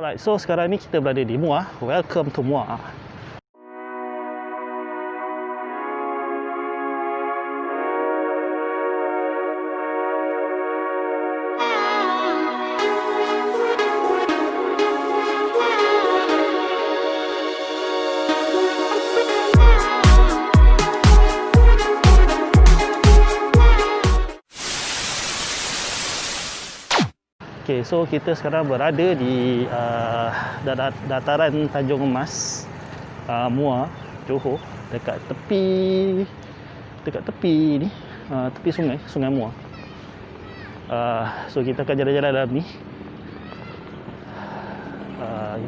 Alright, so sekarang ni kita berada di Muar. Welcome to Muar. Okay, so kita sekarang berada di dataran Tanjung Emas, Muar, Johor, dekat tepi ni, tepi sungai Muar. So kita akan jalan-jalan dalam ni.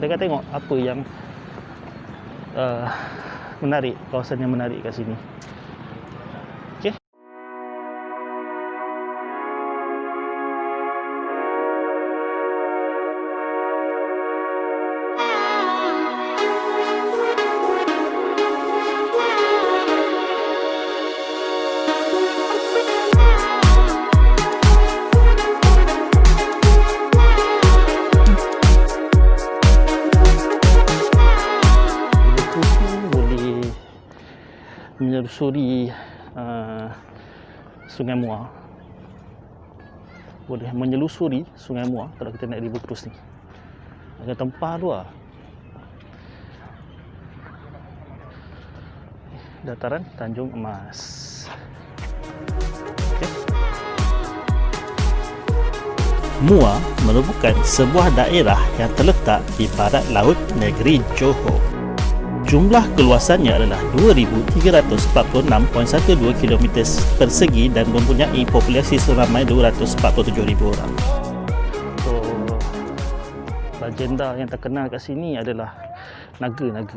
Kita akan tengok apa yang menarik, kawasan yang menarik kat sini. Okay. Menyusuri Sungai Muar. Boleh menyelusuri Sungai Muar kalau kita naik river cruise ni. Ada tempah tu lah. Dataran Tanjung Emas. Okay. Muar merupakan sebuah daerah yang terletak di barat laut negeri Johor. Jumlah keluasannya adalah 2,346.12 km persegi dan mempunyai populasi seramai 247,000 orang. So, legenda yang terkenal kat sini adalah naga.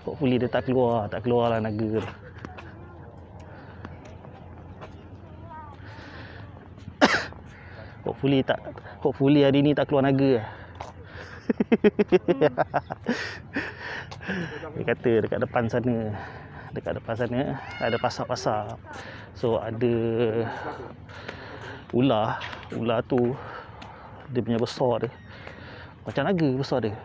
Hopefully dia tak keluar lah naga tu. Hopefully hari ni tak keluar naga. Dia kata dekat depan sana ada pasar-pasar. So ada ular tu dia punya besar dia macam naga besar dia.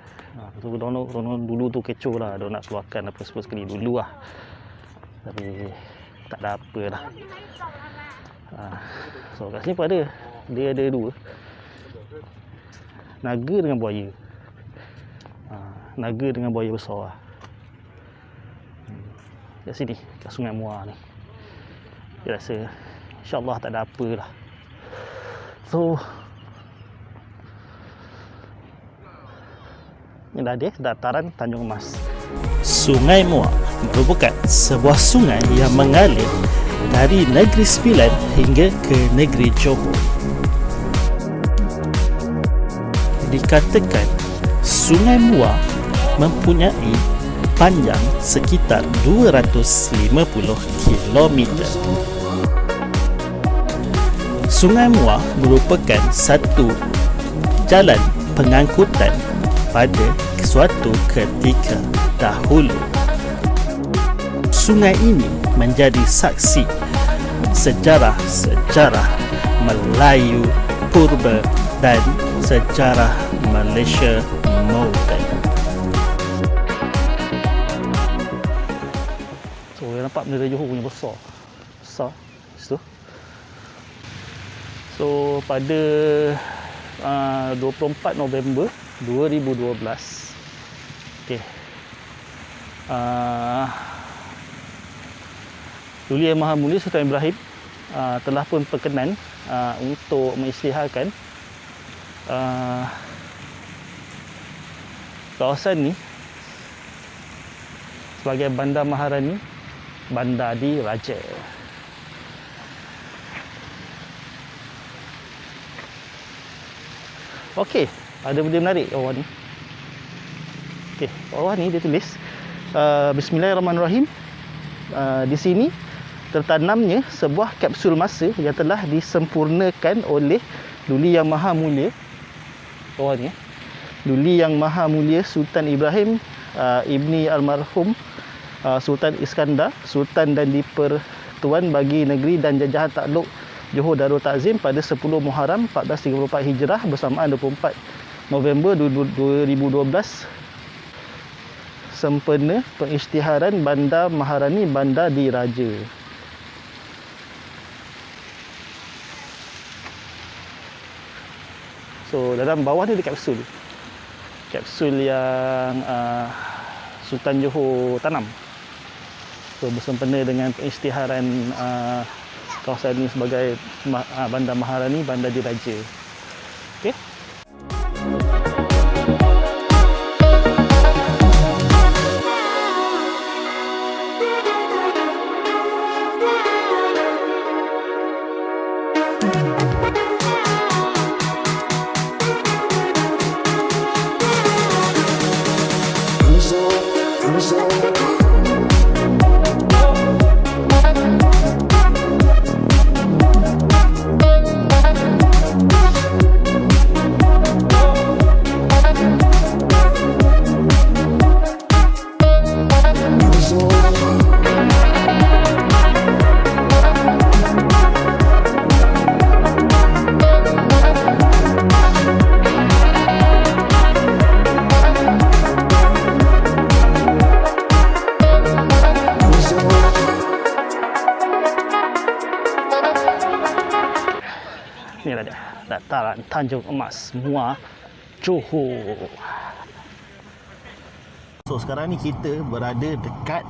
So dulu tu kecoh lah, dia nak keluarkan apa sekali dulu lah, tapi tak ada apa lah. So kat sini pun ada, dia ada dua, naga dengan buaya. Naga dengan buaya besar lah. Kat sini, kat Sungai Muar ni. Dia rasa InsyaAllah tak ada apa lah. So ni dah dia dataran Tanjung Emas. Sungai Muar merupakan sebuah sungai yang mengalir dari Negeri Sembilan hingga ke Negeri Johor. Dikatakan Sungai Muar mempunyai panjang sekitar 250 km. Sungai Muar merupakan satu jalan pengangkutan pada suatu ketika dahulu. Sungai ini menjadi saksi sejarah-sejarah Melayu purba dan sejarah Malaysia moden. So yang nampak bendera Johor punya besar situ. So pada 24 November 2012, okay, Duli Yang Maha Mulia Sultan Ibrahim telah pun berkenan untuk mengisytiharkan kawasan ni sebagai Bandar Maharani, Bandar Diraja. Okey, ada benda menarik bawah ni. Okey, bawah ni dia tulis Bismillahirrahmanirrahim. Di sini tertanamnya sebuah kapsul masa yang telah disempurnakan oleh Duli Yang Maha Mulia. Bawah ni Duli Yang Maha Mulia Sultan Ibrahim Ibni Almarhum Sultan Iskandar, Sultan dan Dipertuan bagi negeri dan jajahan takluk Johor Darul Ta'zim pada 10 Muharram 1434 Hijrah bersamaan 24 November 2012 sempena pengisytiharan Bandar Maharani Bandar Diraja. So dalam bawah ni ada kapsul. Kapsul yang Sultan Johor tanam. So bersempena dengan pengisytiharan kawasan ini sebagai Bandar Maharani Bandar Diraja. Okey. Inilah dia, dataran Tanjung Emas, Muar, Johor. So sekarang ni kita berada dekat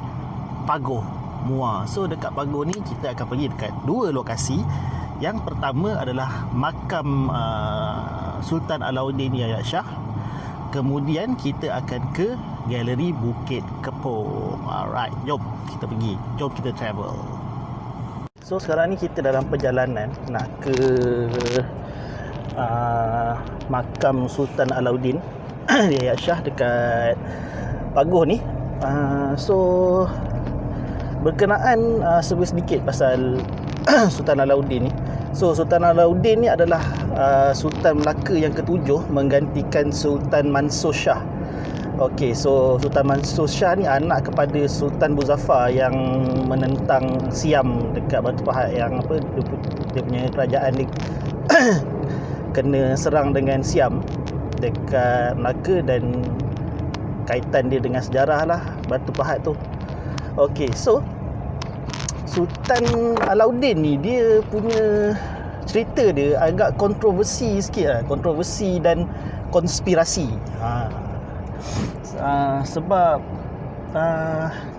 Pagoh Muar. So dekat Pagoh ni kita akan pergi dekat dua lokasi. Yang pertama adalah makam Sultan Alauddin Yahya Shah. Kemudian kita akan ke Galeri Bukit Kepong. Alright, jom kita pergi. Jom kita travel. So sekarang ni kita dalam perjalanan nak ke makam Sultan Alauddin Yahya Shah dekat Pagoh ni. So berkenaan sedikit pasal Sultan Alauddin ni. So Sultan Alauddin ni adalah Sultan Melaka yang ketujuh menggantikan Sultan Mansur Shah. Okey, so Sultan Mansur Shah ni anak kepada Sultan Muzaffar yang menentang Siam dekat Batu Pahat, yang apa dia punya kerajaan ni kena serang dengan Siam dekat Melaka, dan kaitan dia dengan sejarah lah Batu Pahat tu. Okey, so Sultan Alauddin ni dia punya cerita dia agak kontroversi sikit lah, kontroversi dan konspirasi. Sebab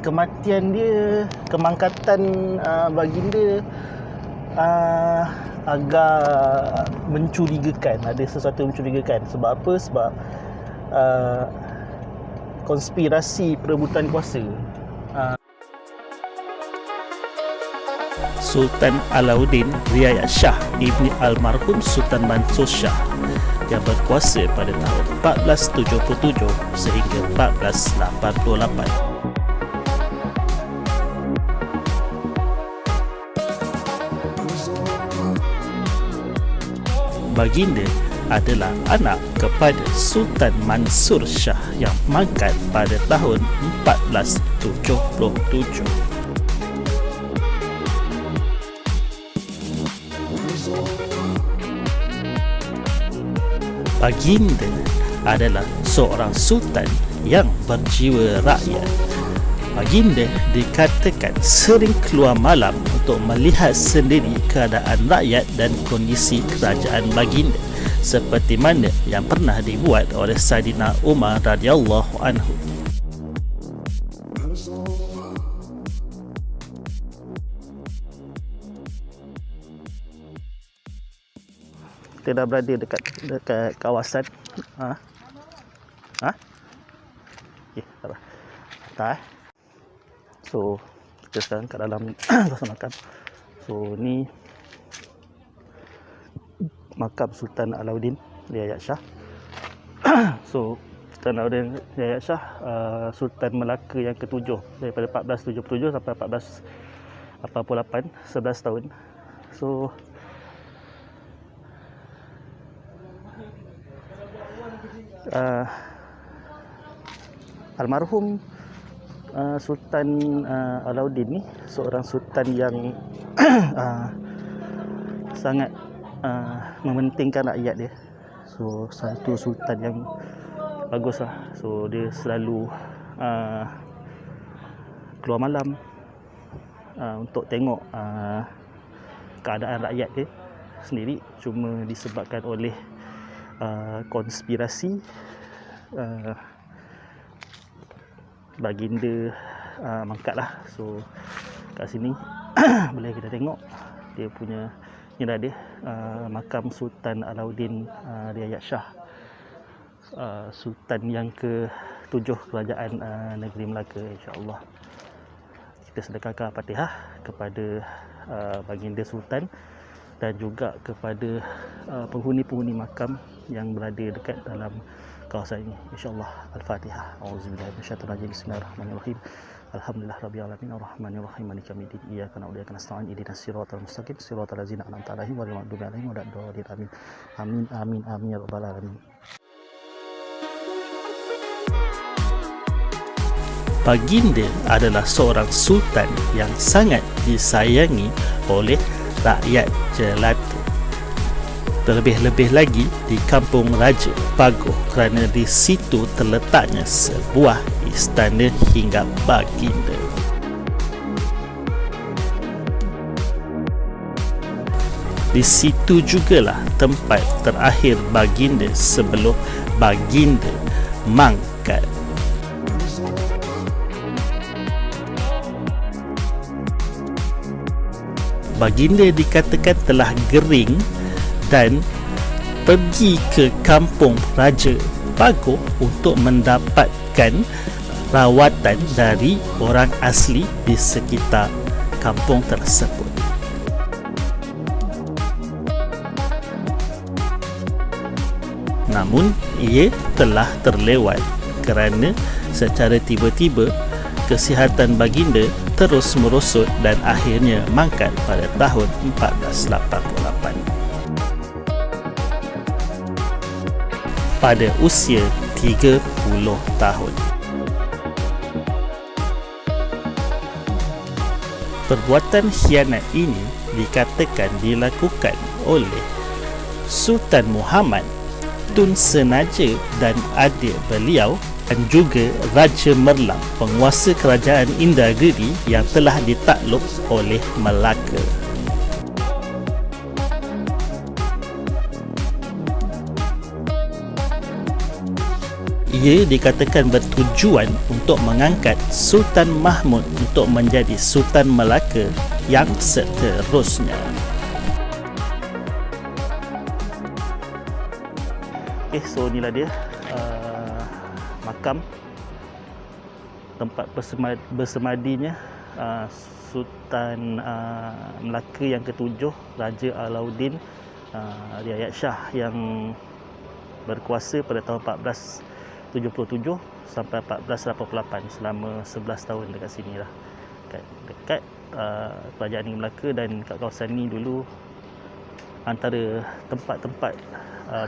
kematian dia, kemangkatan baginda agak mencurigakan. Ada sesuatu yang mencurigakan. Sebab apa? Sebab konspirasi perebutan kuasa. Sultan Alauddin Yahya Shah ibni almarhum Sultan Mansur Shah yang berkuasa pada tahun 1477 sehingga 1488. Baginda adalah anak kepada Sultan Mansur Shah yang mangkat pada tahun 1477. Baginda adalah seorang sultan yang berjiwa rakyat. Baginda dikatakan sering keluar malam untuk melihat sendiri keadaan rakyat dan kondisi kerajaan baginda, seperti mana yang pernah dibuat oleh Saidina Umar radhiyallahu anhu. Kita dah berada dekat kawasan okey, sabar. Tak. So kita sekarang kat dalam kawasan makam. So ni makam Sultan Alauddin Yahya Shah. So Sultan Alauddin Yahya Shah Sultan Melaka yang ketujuh daripada 1477 sampai 1488, 11 tahun. So almarhum Sultan Alauddin ni seorang sultan yang sangat mementingkan rakyat dia. So satu sultan yang bagus lah. So dia selalu keluar malam untuk tengok keadaan rakyat dia sendiri. Cuma disebabkan oleh konspirasi baginda mangkat lah. So kat sini boleh kita tengok dia punya ni dah dia makam Sultan Alauddin Riayat Shah, Sultan yang ke-7 kerajaan negeri Melaka. InsyaAllah kita sedekahkan Fatihah kepada baginda Sultan dan juga kepada penghuni-penghuni makam yang berada dekat dalam kawasan ini. InsyaAllah. Al-Fatihah. Auzubillahi minasyaitonir rajim. Bismillahirrahmanirrahim. Alhamdulillah rabbil alamin arrahmanirrahim maliki yaumiddin iyyaka na'budu wa iyyaka nasta'in ihdinas siratal mustaqim siratal ladzina an'amta 'alaihim ghairil maghdubi 'alaihim waladdallin amin. Amin amin amin ya rabbal alamin. Baginda adalah seorang sultan yang sangat disayangi oleh rakyat jelata. Terlebih-lebih lagi di kampung Raja Pagoh, kerana di situ terletaknya sebuah istana hingga baginda. Di situ jugalah tempat terakhir baginda sebelum baginda mangkat. Baginda dikatakan telah gering dan pergi ke kampung Raja Pagoh untuk mendapatkan rawatan dari orang asli di sekitar kampung tersebut. Namun ia telah terlewat kerana secara tiba-tiba kesihatan baginda terus merosot dan akhirnya mangkat pada tahun 1488 pada usia 30 tahun. Perbuatan khianat ini dikatakan dilakukan oleh Sultan Muhammad, Tun Senaja dan adik beliau, dan juga Raja Merlang, penguasa kerajaan Indagiri yang telah ditakluk oleh Melaka. Ia dikatakan bertujuan untuk mengangkat Sultan Mahmud untuk menjadi Sultan Melaka yang seterusnya. So inilah dia makam tempat bersemadinya Sultan Melaka yang ke-7, Raja Alauddin Riayat Shah, yang berkuasa pada tahun 1477 sampai 1488, selama 11 tahun dekat sini lah, dekat kerajaan negeri Melaka. Dan kat kawasan ni dulu antara tempat-tempat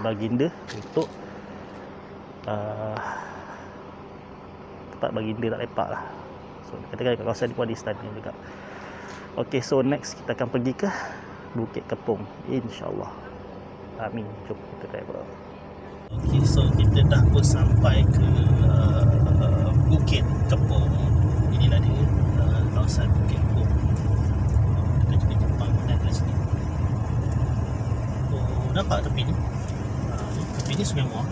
baginda untuk tempat baginda nak lepak lah. So katakan kat kawasan ni pun ada istana juga. Ok, so next kita akan pergi ke Bukit Kepong, InsyaAllah. Amin. Jom kita travel. Ok, so kita dah pun sampai ke Bukit Kepong. Inilah dia kawasan Bukit Kepong. Kita juga jumpa naik dari sini. Oh, nampak tepi ni? Tepi ni Sungai Muar.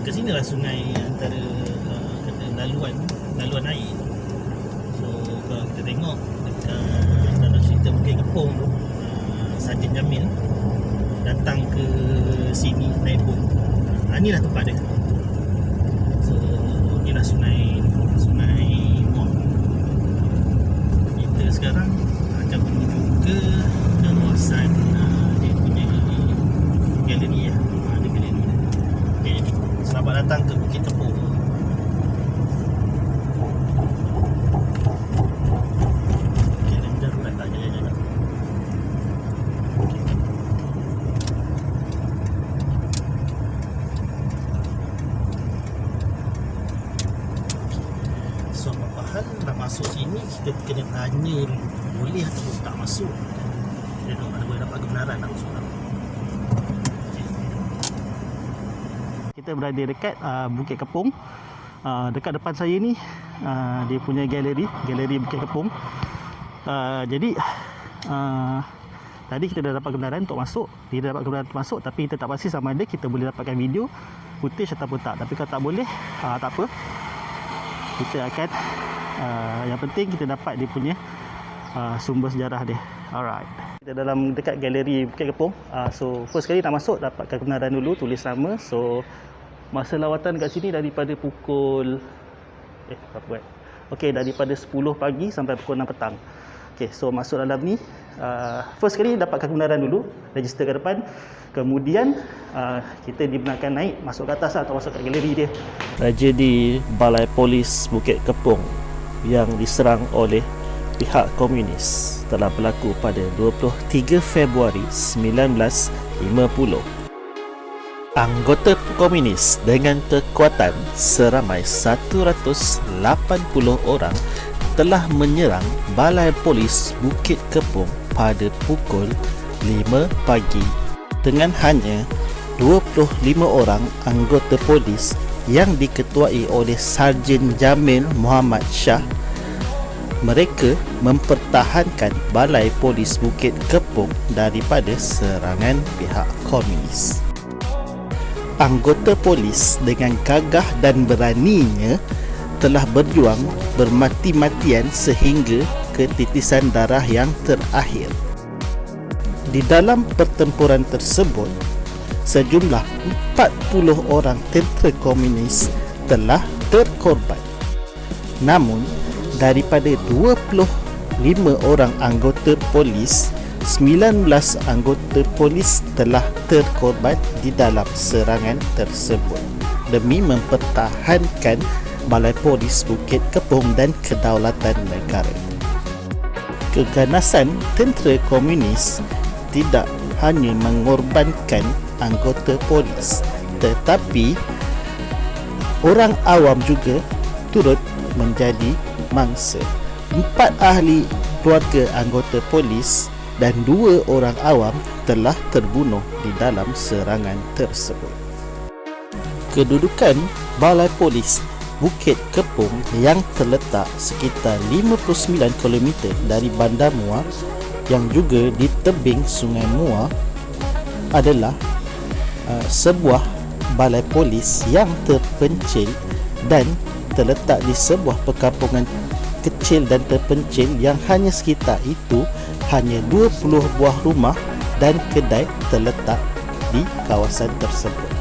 Ke sini lah sungai antara kata laluan air. So kalau kita tengok dekat dalam cerita Bukit Kepong tu, Sarjan Jamil datang ke sini naik bot. Inilah tempat dia. So inilah sungai Muar. Kita sekarang akan menuju ke kawasan dia punya galeri ya. Ada galeri. Okay, selamat datang ke Bukit Kepong. Okay, dan darurat tak jalan-jalan. So apa hal nak masuk sini, kita kena tanya dulu boleh ataupun tak masuk. kita boleh dapat kebenaran langsung. Kita berada dekat Bukit Kepong. Dekat depan saya ni dia punya galeri Bukit Kepong. Jadi tadi kita dah dapat kebenaran untuk masuk. Dia dah dapat kebenaran untuk masuk, tapi kita tak pasti sama ada kita boleh dapatkan video footage ataupun tak. Tapi kalau tak boleh, tak apa. Kita akan yang penting kita dapat dia punya sumber sejarah dia. Alright. Kita dalam dekat galeri Bukit Kepong. So first kali nak masuk, dapatkan kebenaran dulu, tulis nama. So masa lawatan kat sini daripada pukul berapa kan? Okey, daripada 10 pagi sampai pukul 6 petang. Okey, so masuk dalam ni. First kali dapatkan kebenaran dulu, register ke depan. Kemudian kita dibenarkan naik, masuk ke atas atau masuk kat galeri dia. Tragedi Balai Polis Bukit Kepong yang diserang oleh pihak komunis telah berlaku pada 23 Februari 1950. Anggota komunis dengan kekuatan seramai 180 orang telah menyerang Balai Polis Bukit Kepong pada pukul 5 pagi dengan hanya 25 orang anggota polis yang diketuai oleh Sarjan Jamil Muhammad Shah. Mereka mempertahankan Balai Polis Bukit Kepong daripada serangan pihak komunis. Anggota polis dengan gagah dan beraninya telah berjuang bermati-matian sehingga ketitisan darah yang terakhir. Di dalam pertempuran tersebut, sejumlah 40 orang tentera komunis telah terkorban. Namun, daripada 25 orang anggota polis, 19 anggota polis telah terkorban di dalam serangan tersebut demi mempertahankan Balai Polis Bukit Kepong dan kedaulatan negara. Keganasan tentera komunis tidak hanya mengorbankan anggota polis, tetapi orang awam juga turut menjadi mangsa. 4 ahli keluarga anggota polis dan 2 orang awam telah terbunuh di dalam serangan tersebut. Kedudukan Balai Polis Bukit Kepong yang terletak sekitar 59 km dari Bandar Muar yang juga di tebing Sungai Muar adalah sebuah balai polis yang terpencil dan terletak di sebuah perkampungan kecil dan terpencil yang hanya sekitar itu hanya 20 buah rumah dan kedai terletak di kawasan tersebut.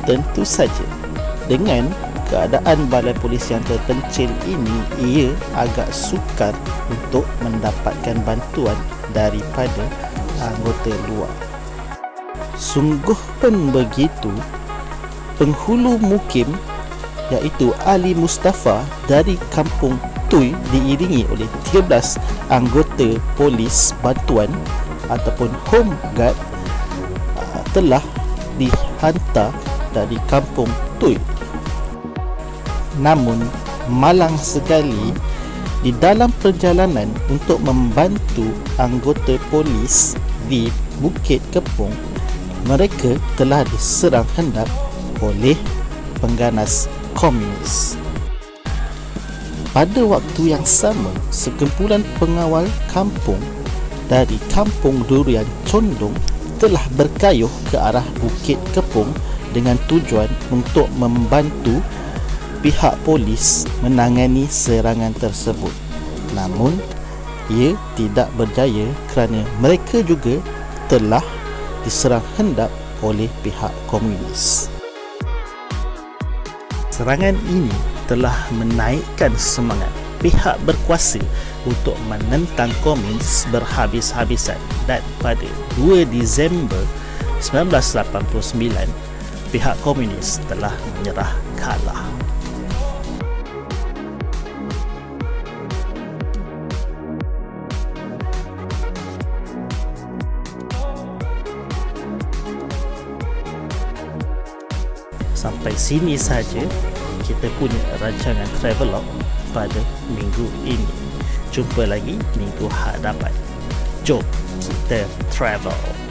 Tentu saja dengan keadaan balai polis yang terpencil ini, ia agak sukar untuk mendapatkan bantuan daripada anggota luar. Sungguh pun begitu, penghulu mukim iaitu Ali Mustafa dari kampung Tui diiringi oleh 13 anggota polis bantuan ataupun home guard telah dihantar dari kampung Tui. Namun malang sekali, di dalam perjalanan untuk membantu anggota polis di Bukit Kepong, mereka telah diserang hendak oleh pengganas komunis. Pada waktu yang sama, sekumpulan pengawal kampung dari Kampung Durian Condong telah berkayuh ke arah Bukit Kepong dengan tujuan untuk membantu pihak polis menangani serangan tersebut. Namun, ia tidak berjaya kerana mereka juga telah diserang hendak oleh pihak komunis. Serangan ini telah menaikkan semangat pihak berkuasa untuk menentang komunis berhabis-habisan, dan pada 2 Disember 1989 pihak komunis telah menyerah kalah. Sampai sini saja kita punya rancangan travelog pada minggu ini. Jumpa lagi minggu hadapan. Jom kita travel.